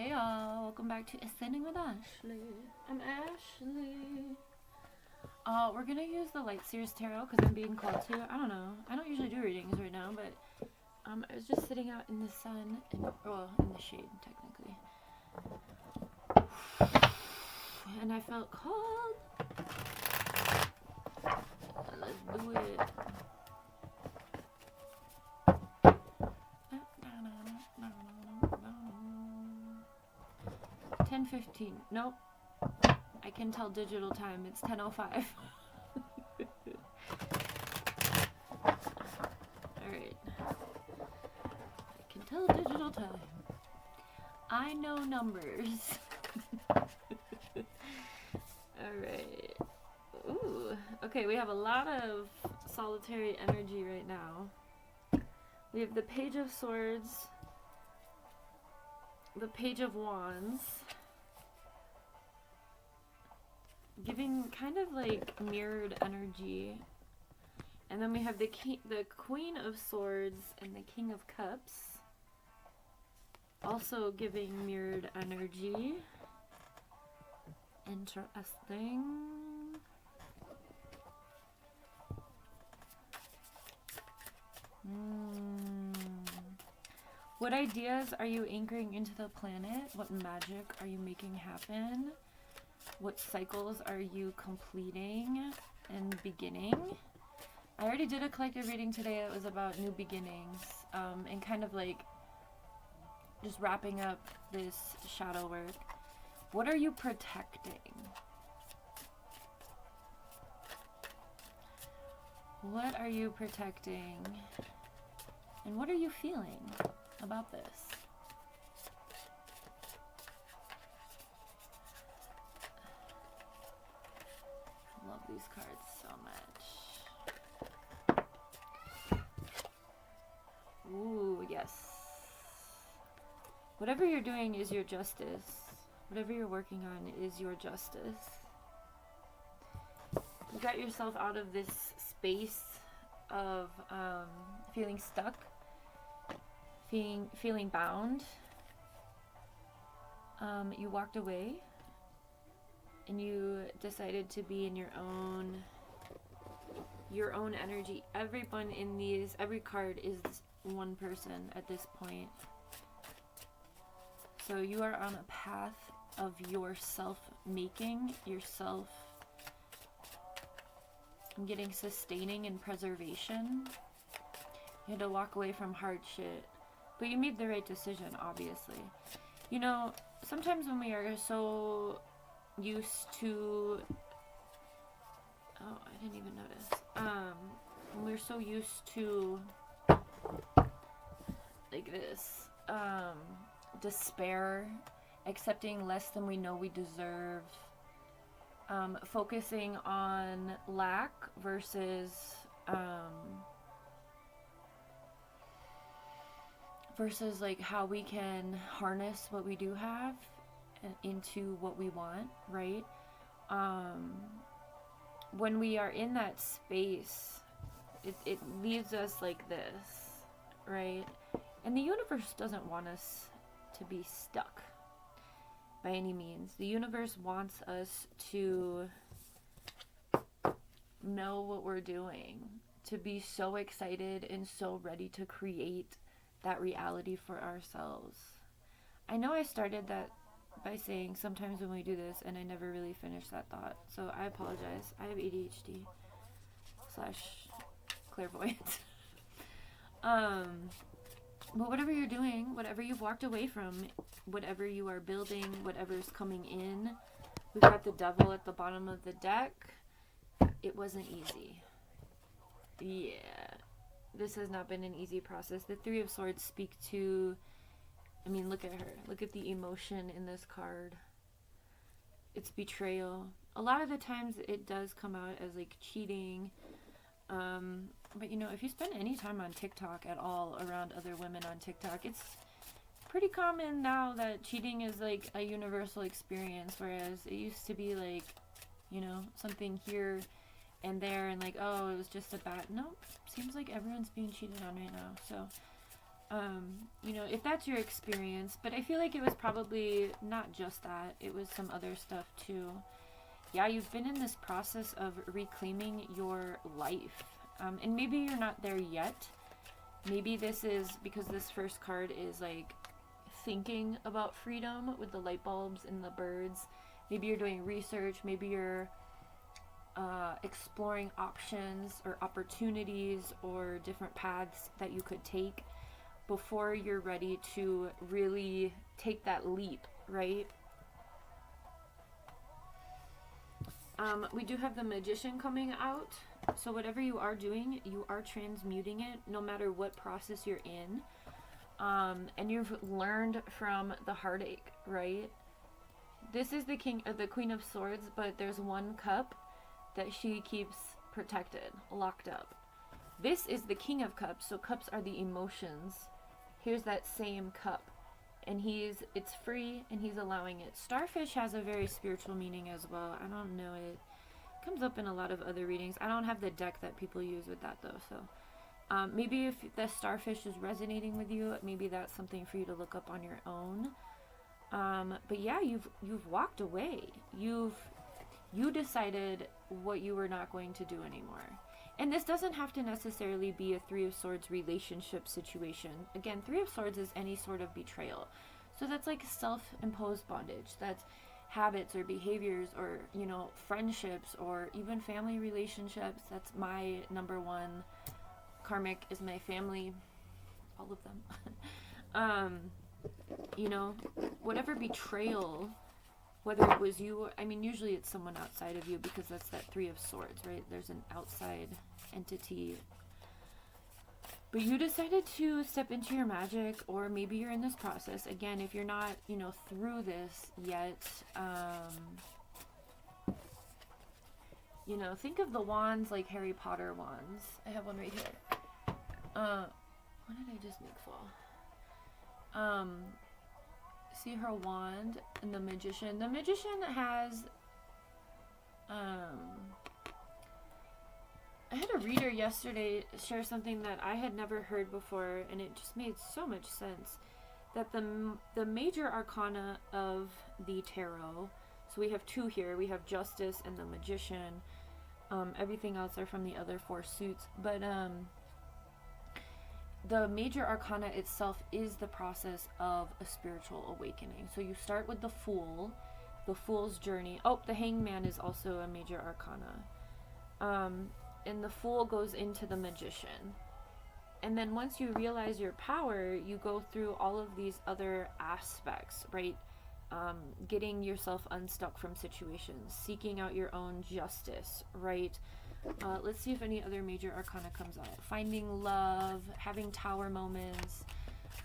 Hey y'all, welcome back to Ascending with Ashley. I'm Ashley. We're gonna use the Light Series Tarot because I'm being called to. I don't know. I don't usually do readings right now, but I was just sitting out in the sun, in the shade technically. And I felt called. Let's do it. 10:15. Nope. I can tell digital time. It's 10:05. Alright. I can tell digital time. I know numbers. Alright. Ooh. Okay, we have a lot of solitary energy right now. We have the Page of Swords, the Page of Wands, giving kind of like mirrored energy. And then we have the Queen of Swords and the King of Cups, also giving mirrored energy. Interesting. What ideas are you anchoring into the planet? What magic are you making happen? What cycles are you completing and beginning? I already did a collective reading today that was about new beginnings, and kind of like just wrapping up this shadow work. What are you protecting? What are you protecting? And what are you feeling about this? I love these cards so much. Ooh, yes. Whatever you're doing is your justice. Whatever you're working on is your justice. You got yourself out of this space of feeling stuck, feeling bound. You walked away and you decided to be in your own energy. Every card is one person at this point. So you are on a path of your self-making, yourself. I'm getting sustaining and preservation. You had to walk away from hard shit. But you made the right decision, obviously. You know, sometimes when we are so used to... Oh, I didn't even notice. When we're so used to... like this. Despair. Accepting less than we know we deserve. Focusing on lack versus like how we can harness what we do have into what we want, right? When we are in that space, it leaves us like this, right? And the universe doesn't want us to be stuck by any means. The universe wants us to know what we're doing, to be so excited and so ready to create that reality for ourselves. I know I started that by saying sometimes when we do this, and I never really finished that thought, so I apologize. I have ADHD / clairvoyance. But whatever you're doing, whatever you've walked away from, whatever you are building, whatever's coming in, we've got the Devil at the bottom of the deck. It wasn't easy. Yeah. This has not been an easy process. The Three of Swords speak to... I mean, look at her. Look at the emotion in this card. It's betrayal. A lot of the times it does come out as like cheating. But you know, if you spend any time on TikTok at all around other women on TikTok, it's pretty common now that cheating is like a universal experience, whereas it used to be like, you know, something here and there and like, oh, it was just a bad... Nope. Seems like everyone's being cheated on right now. So You know, if that's your experience, but I feel like it was probably not just that, it was some other stuff too. Yeah, you've been in this process of reclaiming your life. And maybe you're not there yet. Maybe this is because this first card is like thinking about freedom with the light bulbs and the birds. Maybe you're doing research. Maybe you're exploring options or opportunities or different paths that you could take before you're ready to really take that leap, right? We do have the Magician coming out. So whatever you are doing, you are transmuting it no matter what process you're in. And you've learned from the heartache, right? This is the king or the Queen of Swords, but there's one cup that she keeps protected, locked up. This is the King of Cups, so cups are the emotions. Here's that same cup. And it's free and he's allowing it. Starfish has a very spiritual meaning as well. I don't know it. Comes up in a lot of other readings. I don't have the deck that people use with that though, so maybe if the starfish is resonating with you, maybe that's something for you to look up on your own. But yeah, you've walked away. You decided what you were not going to do anymore. And this doesn't have to necessarily be a Three of Swords relationship situation. Again, Three of Swords is any sort of betrayal. So that's like self-imposed bondage. That's habits or behaviors or, you know, friendships or even family relationships. That's my number one. Karmic is my family. All of them. You know, whatever betrayal, whether it was you, I mean, usually it's someone outside of you because that's that Three of Swords, right? There's an outside entity. But you decided to step into your magic, or maybe you're in this process. Again, if you're not, you know, through this yet, you know, think of the wands like Harry Potter wands. I have one right here. What did I just make fall? See her wand and the Magician. The Magician has, I had a reader yesterday share something that I had never heard before, and it just made so much sense. That the major arcana of the tarot, so we have two here. We have Justice and the Magician. Everything else are from the other four suits. But the major arcana itself is the process of a spiritual awakening. So you start with the Fool, the Fool's journey. Oh, the Hangman is also a major arcana. And the Fool goes into the Magician. And then once you realize your power, you go through all of these other aspects, right? Getting yourself unstuck from situations, seeking out your own justice, right? Let's see if any other major arcana comes out. Finding love, having tower moments,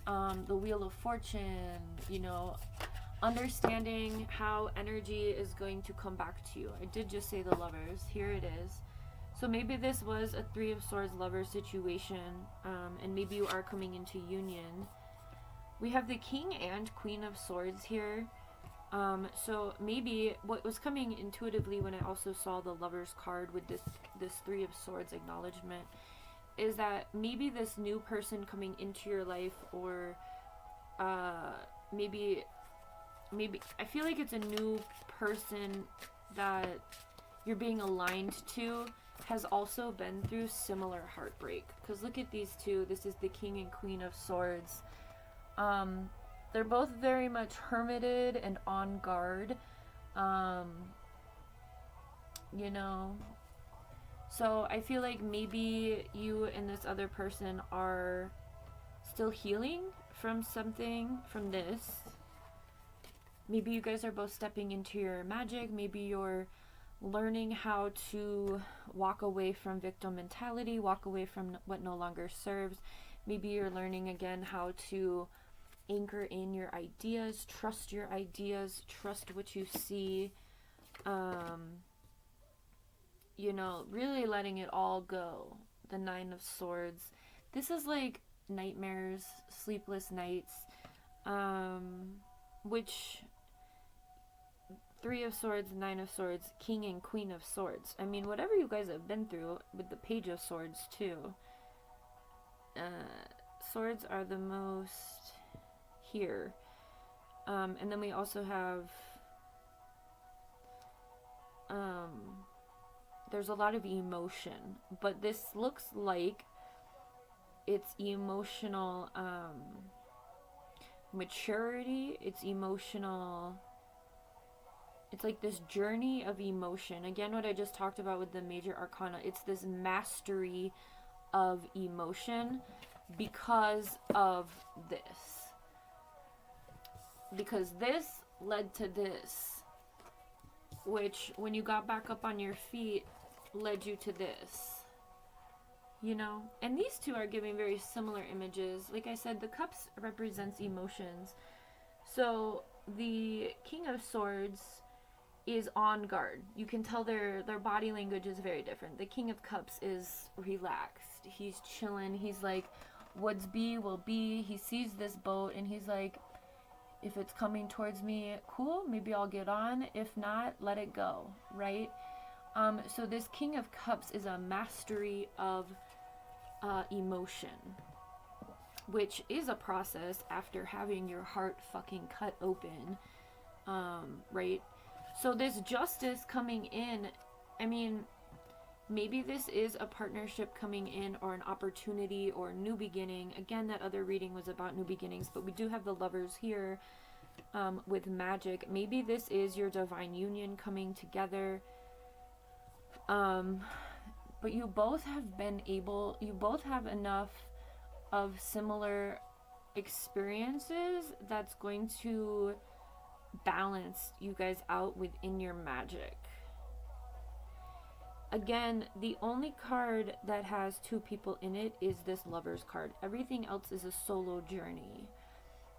the Wheel of Fortune, you know, understanding how energy is going to come back to you. I did just say the Lovers. Here it is. So maybe this was a Three of Swords lover situation, and maybe you are coming into union. We have the King and Queen of Swords here. So maybe what was coming intuitively when I also saw the Lovers card with this Three of Swords acknowledgement is that maybe this new person coming into your life, or maybe I feel like it's a new person that you're being aligned to, has also been through similar heartbreak. Because look at these two. This is the King and Queen of Swords. They're both very much hermited and on guard. You know. So I feel like maybe you and this other person are still healing from something, from this. Maybe you guys are both stepping into your magic. Maybe you're learning how to walk away from victim mentality, walk away from what no longer serves. Maybe you're learning again how to anchor in your ideas, trust what you see. You know, really letting it all go. The Nine of Swords. This is like nightmares, sleepless nights, which Three of Swords, Nine of Swords, King and Queen of Swords. I mean, whatever you guys have been through with the Page of Swords too. swords are the most here. And then we also have, there's a lot of emotion, but this looks like it's emotional, maturity, it's emotional, it's like this journey of emotion. Again, what I just talked about with the major arcana, it's this mastery of emotion because of this. Because this led to this, which when you got back up on your feet led you to this. You know, and these two are giving very similar images. Like I said, the cups represents emotions. So the King of Swords is on guard. You can tell their body language is very different. The King of Cups is relaxed. He's chilling. He's like, what's be will be. He sees this boat and he's like, if it's coming towards me, cool, maybe I'll get on. If not, let it go, right? So this King of Cups is a mastery of emotion, which is a process after having your heart fucking cut open, right? So this justice coming in, I mean, maybe this is a partnership coming in or an opportunity or new beginning. Again, that other reading was about new beginnings, but we do have the Lovers here with magic. Maybe this is your divine union coming together. But you both have enough of similar experiences that's going to balance you guys out within your magic. Again, the only card that has two people in it is this Lovers card. Everything else is a solo journey.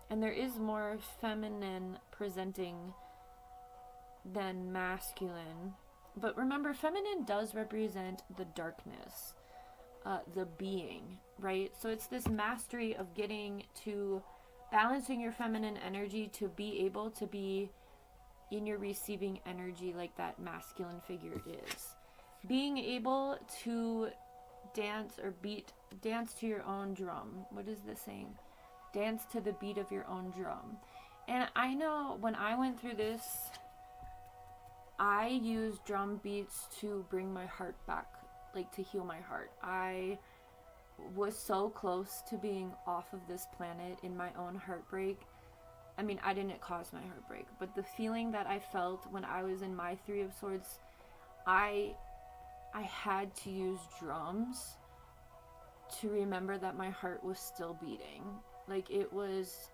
And there is more feminine presenting than masculine. But remember, feminine does represent the darkness, the being, right? So it's this mastery of getting to balancing your feminine energy to be able to be in your receiving energy like that masculine figure is. Being able to dance to your own drum. What is this saying? Dance to the beat of your own drum. And I know when I went through this, I used drum beats to bring my heart back, like to heal my heart. I was so close to being off of this planet in my own heartbreak. I mean, I didn't cause my heartbreak, but the feeling that I felt when I was in my Three of Swords, I had to use drums to remember that my heart was still beating. Like, it was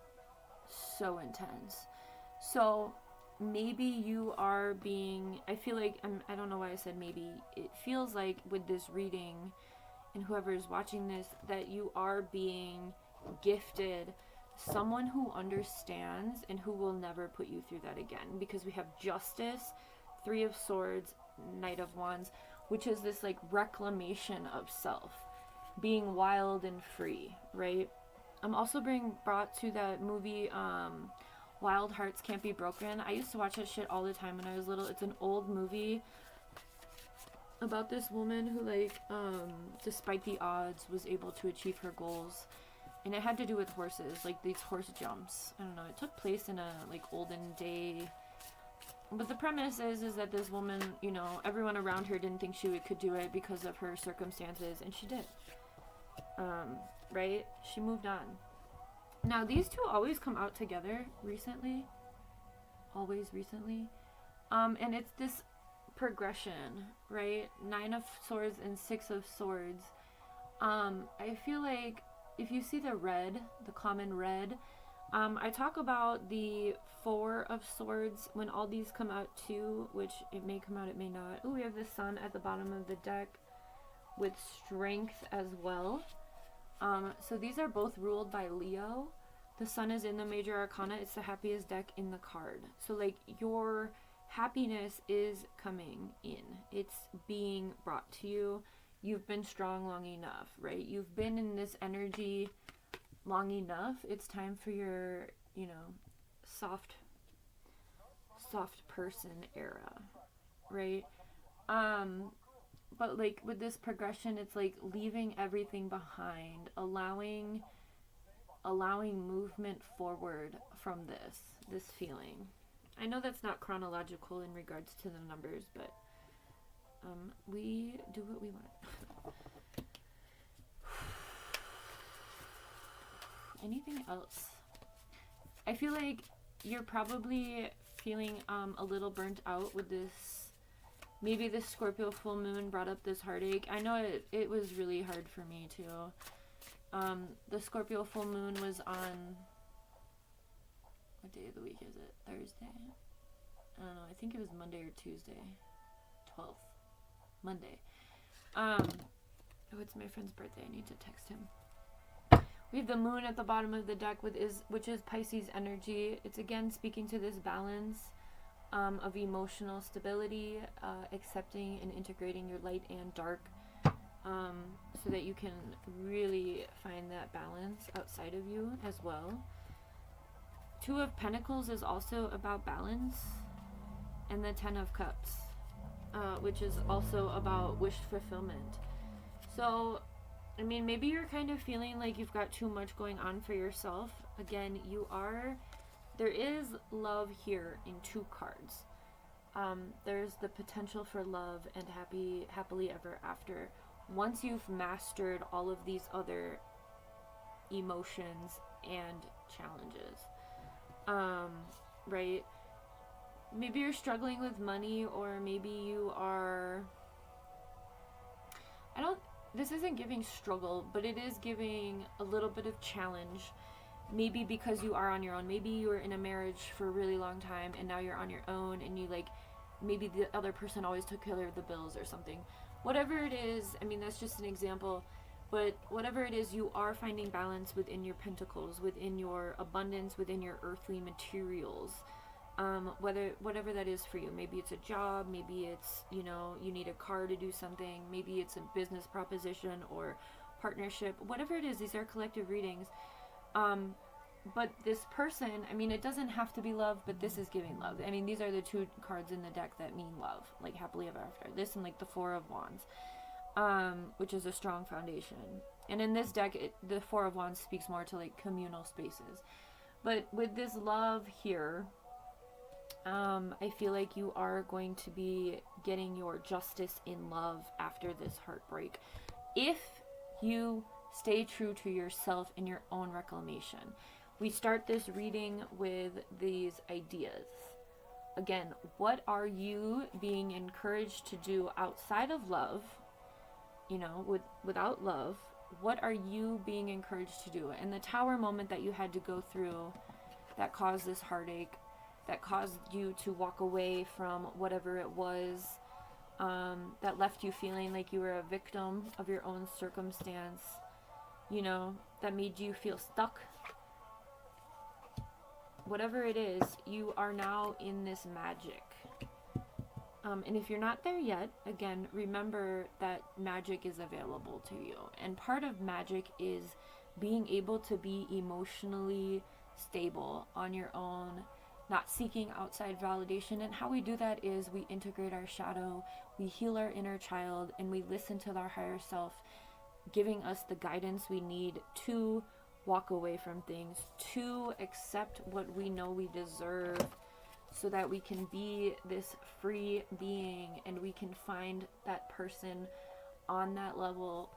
so intense. So maybe you are being, I feel like, I don't know why I said maybe, it feels like with this reading and whoever is watching this, that you are being gifted someone who understands and who will never put you through that again, because we have Justice, Three of Swords, Knight of Wands, which is this like reclamation of self, being wild and free, right? I'm also being brought to that movie, Wild Hearts Can't Be Broken. I used to watch that shit all the time when I was little. It's an old movie about this woman who, like, despite the odds, was able to achieve her goals. And it had to do with horses, like these horse jumps. I don't know, it took place in a, like, olden day. But the premise is that this woman, you know, everyone around her didn't think she could do it because of her circumstances, and she did. Right? She moved on. Now, these two always come out together recently. Always recently. And it's this progression, right? 9 of Swords and 6 of Swords. I feel like if you see the red, the common red, I talk about the 4 of Swords when all these come out too, which it may come out, it may not. Oh, we have the Sun at the bottom of the deck with strength as well. So these are both ruled by Leo. The Sun is in the Major Arcana. It's the happiest deck in the card. So, like, your happiness is coming in. It's being brought to you. You've been strong long enough, right? You've been in this energy long enough. It's time for your, you know, soft person era, right? But like with this progression, it's like leaving everything behind, allowing allowing movement forward from this feeling. I know that's not chronological in regards to the numbers, but we do what we want. Anything else? I feel like you're probably feeling a little burnt out with this. Maybe this Scorpio full moon brought up this heartache. I know it was really hard for me too. The Scorpio full moon was on, what day of the week is it? Thursday? I don't know. I think it was Monday or Tuesday. 12th. Monday. Oh, it's my friend's birthday. I need to text him. We have the moon at the bottom of the deck, which is Pisces energy. It's again speaking to this balance of emotional stability, accepting and integrating your light and dark, so that you can really find that balance outside of you as well. Two of Pentacles is also about balance, and the Ten of Cups, which is also about wish fulfillment. So, I mean, maybe you're kind of feeling like you've got too much going on for yourself. Again, there is love here in two cards. There's the potential for love and happily ever after. Once you've mastered all of these other emotions and challenges. Right? Maybe you're struggling with money, or maybe you are... This isn't giving struggle, but it is giving a little bit of challenge. Maybe because you are on your own. Maybe you were in a marriage for a really long time and now you're on your own, and you maybe the other person always took care of the bills or something. Whatever it is, I mean, that's just an example, but whatever it is, you are finding balance within your pentacles, within your abundance, within your earthly materials. Whatever that is for you. Maybe it's a job, maybe it's, you need a car to do something, maybe it's a business proposition or partnership, whatever it is. These are collective readings. But this person, I mean, it doesn't have to be love, but this is giving love. I mean, these are the two cards in the deck that mean love, like happily ever after. This and the Four of Wands, which is a strong foundation. And in this deck, the Four of Wands speaks more to communal spaces. But with this love here, I feel like you are going to be getting your justice in love after this heartbreak, if you stay true to yourself in your own reclamation. We start this reading with these ideas. Again, what are you being encouraged to do outside of love? Without love, what are you being encouraged to do? And the Tower moment that you had to go through that caused this heartache, that caused you to walk away from whatever it was, that left you feeling like you were a victim of your own circumstance, that made you feel stuck. Whatever it is, you are now in this magic. And if you're not there yet, again, remember that magic is available to you. And part of magic is being able to be emotionally stable on your own, not seeking outside validation. And how we do that is we integrate our shadow, we heal our inner child, and we listen to our higher self, giving us the guidance we need to walk away from things, to accept what we know we deserve, so that we can be this free being and we can find that person on that level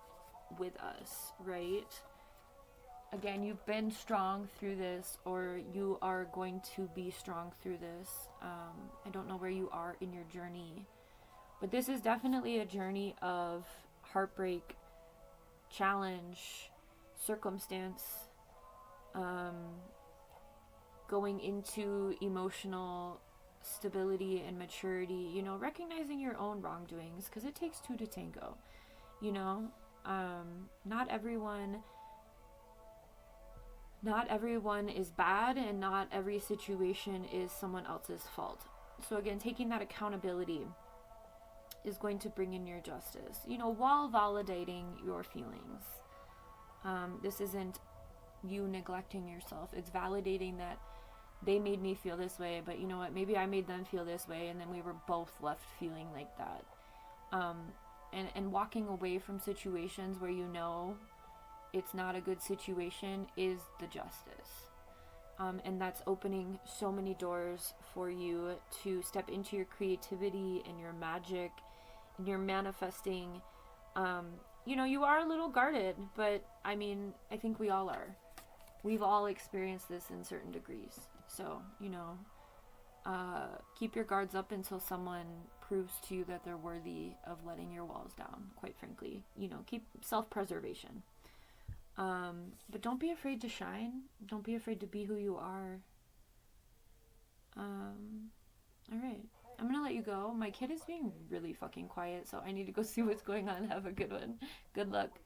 with us, right? Again, you've been strong through this, or you are going to be strong through this. I don't know where you are in your journey, but this is definitely a journey of heartbreak, challenge, circumstance, going into emotional stability and maturity, recognizing your own wrongdoings, because it takes two to tango. Not everyone is bad, and not every situation is someone else's fault. So again, taking that accountability is going to bring in your justice, while validating your feelings. This isn't you neglecting yourself. It's validating that they made me feel this way, but you know what, maybe I made them feel this way, and then we were both left feeling like that. And walking away from situations where it's not a good situation is the justice. And that's opening so many doors for you to step into your creativity and your magic and your manifesting. You are a little guarded, but I mean, I think we all are. We've all experienced this in certain degrees. So, keep your guards up until someone proves to you that they're worthy of letting your walls down, quite frankly. Keep self-preservation. But don't be afraid to shine. Don't be afraid to be who you are. All right. I'm gonna let you go. My kid is being really fucking quiet, so I need to go see what's going on. Have a good one. Good luck.